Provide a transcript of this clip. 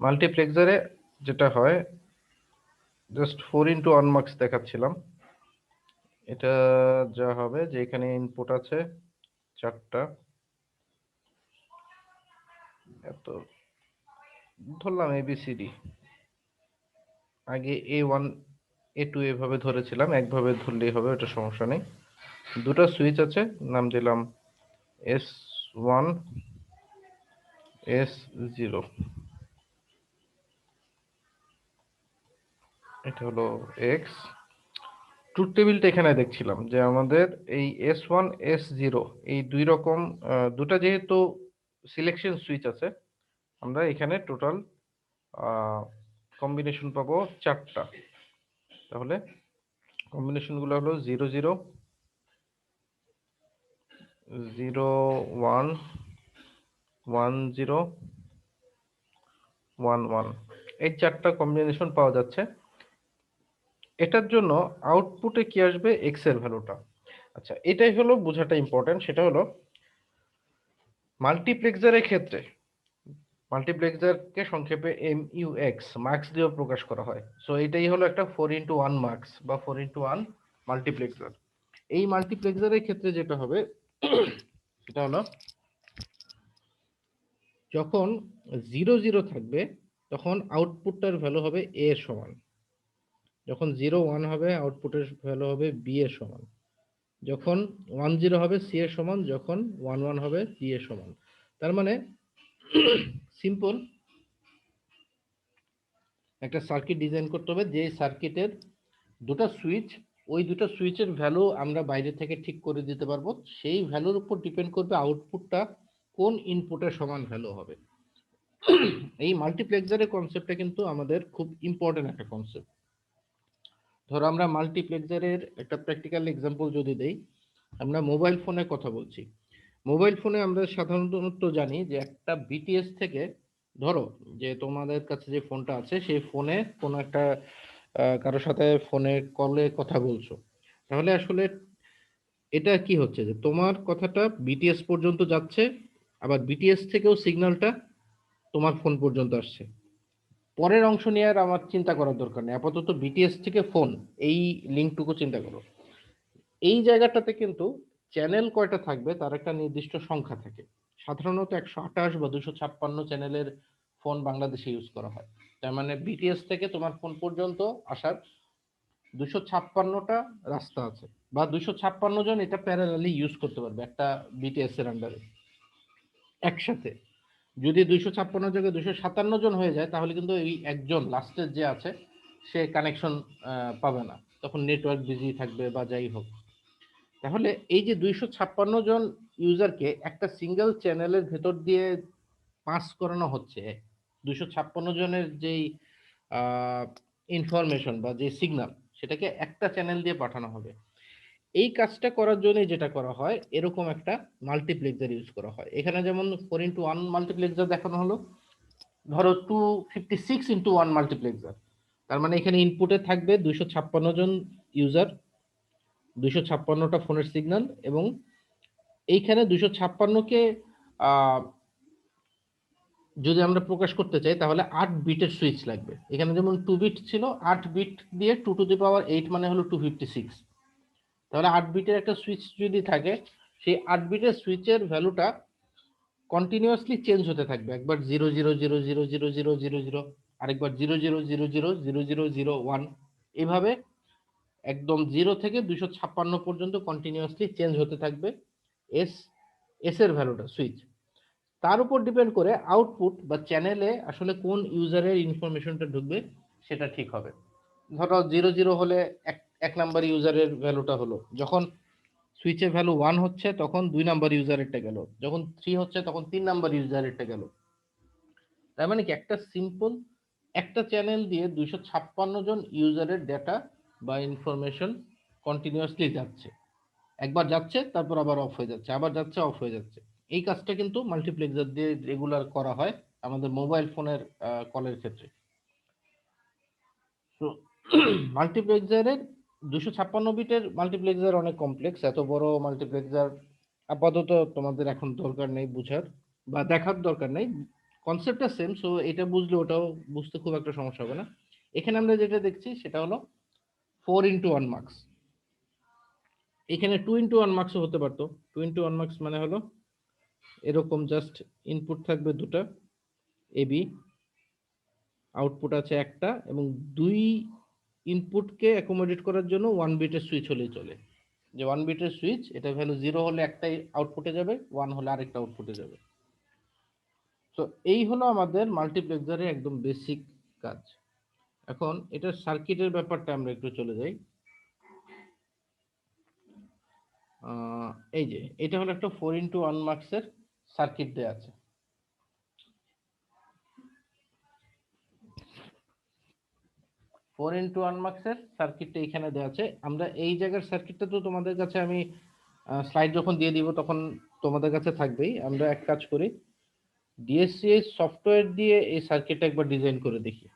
মাল্টিপ্লেক্সারে যেটা হয়, just 4x1 marks দেখাচ্ছিলাম। এটা যা হবে যে এখানে ইনপুট আছে 4টা, এত ধরলাম ABCD, আগে A1 A2 এভাবে ধরেছিলাম, একভাবে ধরলেই হবে, এটা সমস্যা নেই। দুটো সুইচ আছে, নাম দিলাম S1 S0, এটা হলো X। ট্রুথ টেবিলটা এখানে দেখছিলাম যে আমাদের এই S1 S0 এই দুই রকম দুটা যেহেতু সিলেকশন সুইচ আছে, আমরা এখানে টোটাল কম্বিনেশন পাবো 4টা। তাহলে কম্বিনেশন গুলো হলো 00 01 10 11, এই 4টা কম্বিনেশন পাওয়া যাচ্ছে। এটার জন্য আউটপুটে কি আসবে, এক্স এর ভ্যালুটা। আচ্ছা, এটাই হলো বোঝাটা ইম্পর্টেন্ট, সেটা হলো মাল্টিপ্লেক্সারের ক্ষেত্রে মাল্টিপ্লেক্সারকে সংক্ষেপে MUX মার্কস দিয়েও প্রকাশ করা হয়। সো এটাই হলো একটা 4x1 মার্কস বা 4x1 মাল্টিপ্লেক্সার। এই মাল্টিপ্লেক্সারের ক্ষেত্রে যেটা হবে সেটা হলো যখন 00 থাকবে তখন আউটপুটটার ভ্যালু হবে A এর সমান, যখন 01 হবে আউটপুটের ভ্যালু হবে B এর সমান, যখন 10 হবে C এর সমান, যখন 11 হবে D এর সমান। তার মানে সিম্পল একটা সার্কিট ডিজাইন করতে হবে, যে সার্কিটের দুটো সুইচ, ওই দুটো সুইচের ভ্যালু আমরা বাইরে থেকে ঠিক করে দিতে পারবো, সেই ভ্যালুর উপর ডিপেন্ড করবে আউটপুটটা কোন ইনপুটের সমান ভ্যালু হবে। এই মাল্টিপ্লেক্সারের কনসেপ্টটা কিন্তু আমাদের খুব ইম্পর্টেন্ট একটা কনসেপ্ট। ধরো আমরা মাল্টিপ্লেক্সারের একটা প্র্যাকটিক্যাল এক্সাম্পল যদি দেই, আমরা মোবাইল ফোনের কথা বলছি। মোবাইল ফোনে আমরা সাধারণত জানি যে একটা বিটিএস থেকে, ধরো যে তোমাদের কাছে যে ফোনটা আছে সেই ফোনে কোনো একটা কারোর সাথে ফোনে কলে কথা বলছো, তাহলে আসলে এটা কি হচ্ছে যে তোমার কথাটা বিটিএস পর্যন্ত যাচ্ছে, আবার বিটিএস থেকেও সিগন্যালটা তোমার ফোন পর্যন্ত আসছে। পরের অংশ নিয়ে আর আমার চিন্তা করার দরকার নেই, আপাতত বিটিএস থেকে ফোন, এই লিঙ্কটুকু চিন্তা করো। এই জায়গাটাতে কিন্তু চ্যানেল কয়টা থাকবে তার একটা নির্দিষ্ট সংখ্যা থাকে। সাধারণত 128 বা 256 চ্যানেলের ফোন বাংলাদেশে ইউজ করা হয়। তার মানে বিটিএস থেকে তোমার ফোন পর্যন্ত আসার 256টা রাস্তা আছে, বা 256 জন এটা প্যারালালি ইউজ করতে পারবে একটা বিটিএস এর আন্ডারে একসাথে। যদি 256 জায়গায় 257 জন হয়ে যায় তাহলে কিন্তু এই একজন লাস্টের যে আছে সে কানেকশন পাবে না, তখন নেটওয়ার্ক বিজি থাকবে বা যাই হোক। তাহলে এই যে 256 জন ইউজারকে একটা সিঙ্গেল চ্যানেলের ভেতর দিয়ে পাস করানো হচ্ছে, 256 জনের যেই ইনফরমেশন বা যে সিগন্যাল, সেটাকে একটা চ্যানেল দিয়ে পাঠানো হবে। এই কাজটা করার জন্য যেটা করা হয়, এরকম একটা মাল্টিপ্লেক্সার ইউজ করা হয়। এখানে যেমন 4x1 মাল্টিপ্লেক্সার দেখানো হলো, ধরো 256x1 মাল্টিপ্লেক্সার। তার মানে এখানে ইনপুটে থাকবে 256 জন ইউজার, 256টা ফোনের সিগন্যাল, এবং এইখানে 256কে যদি আমরা প্রকাশ করতে চাই তাহলে 8 বিটের সুইচ লাগবে। এখানে যেমন 2 বিট ছিল, 8 বিট দিয়ে 2^8 মানে হলো 256। তাহলে 8 বিটের একটা সুইচ যদি থাকে, সেই 8 বিটের সুইচের ভ্যালুটা কন্টিনিউয়াসলি চেঞ্জ হতে থাকবে, একবার 00000000, আরেকবার 00000001, এইভাবে একদম 0 থেকে 256 পর্যন্ত কন্টিনিউয়াসলি চেঞ্জ হতে থাকবে এস এস এর ভ্যালুটা সুইচ। তার উপর ডিপেন্ড করে আউটপুট বা চ্যানেলে আসলে কোন ইউজারের ইনফরমেশনটা ঢুকবে সেটা ঠিক হবে। ধরো 00 হলে এক এক নাম্বার ইউজারের ভ্যালুটা হলো, যখন সুইচের ভ্যালু 1 হচ্ছে তখন 2 নাম্বার ইউজারেরটা গেল, যখন 3 হচ্ছে তখন 3 নাম্বার ইউজারেরটা গেল। তার মানে কি একটা সিম্পল একটা চ্যানেল দিয়ে 256 জন ইউজারের ডেটা বা ইনফরমেশন কন্টিনিউয়াসলি যাচ্ছে, একবার যাচ্ছে তারপর আবার অফ হয়ে যাচ্ছে, আবার যাচ্ছে অফ হয়ে যাচ্ছে। এই কাজটা কিন্তু মাল্টিপ্লেক্সার দিয়ে রেগুলার করা হয় আমাদের মোবাইল ফোনের কলের ক্ষেত্রে। তো মাল্টিপ্লেক্সারের 256 বিটের মাল্টিপ্লেক্সার অনেক কমপ্লেক্স, এত বড় মাল্টিপ্লেক্সার আপাতত তোমাদের এখন দরকার নেই বুঝার বা দেখার দরকার নেই, কনসেপ্টটা সেম, সো এটা বুঝলে ওটাও বুঝতে খুব একটা সমস্যা হবে না। এখানে আমরা যেটা দেখছি সেটা হলো 4x1 মার্কস। এখানে 2x1 মার্কসও হতে পারতো। 2x1 মার্কস মানে হলো এরকম, জাস্ট ইনপুট থাকবে দুটা এবি, আউটপুট আছে একটা, এবং দুই ইনপুটকে অ্যাকোমোডেট করার জন্য 1 বিটের সুইচ হলেই চলে। যে 1 বিটের সুইচ, এটা ভ্যালু 0 হলে একটাই আউটপুটে যাবে, 1 হলে আরেকটা আউটপুটে যাবে। তো এই হলো আমাদের মাল্টিপ্লেক্সারের একদম বেসিক কাজ। এখন এটার সার্কিটের ব্যাপারটা আমরা একটু চলে যাই। এই যে এটা হলো একটা 4x1 মার্কসের সার্কিট দেয়া আছে। 4x1 মার্কসের সার্কিটটা এখানে দেওয়া আছে। আমরা এই জায়গার সার্কিটটা তো তোমাদের কাছে আমি স্লাইড যখন দিয়ে দিব তখন তোমাদের কাছে থাকবেই। আমরা এক কাজ করি, ডিএসসিএস সফটওয়্যার দিয়ে এই সার্কিটটা একবার ডিজাইন করে দেখি।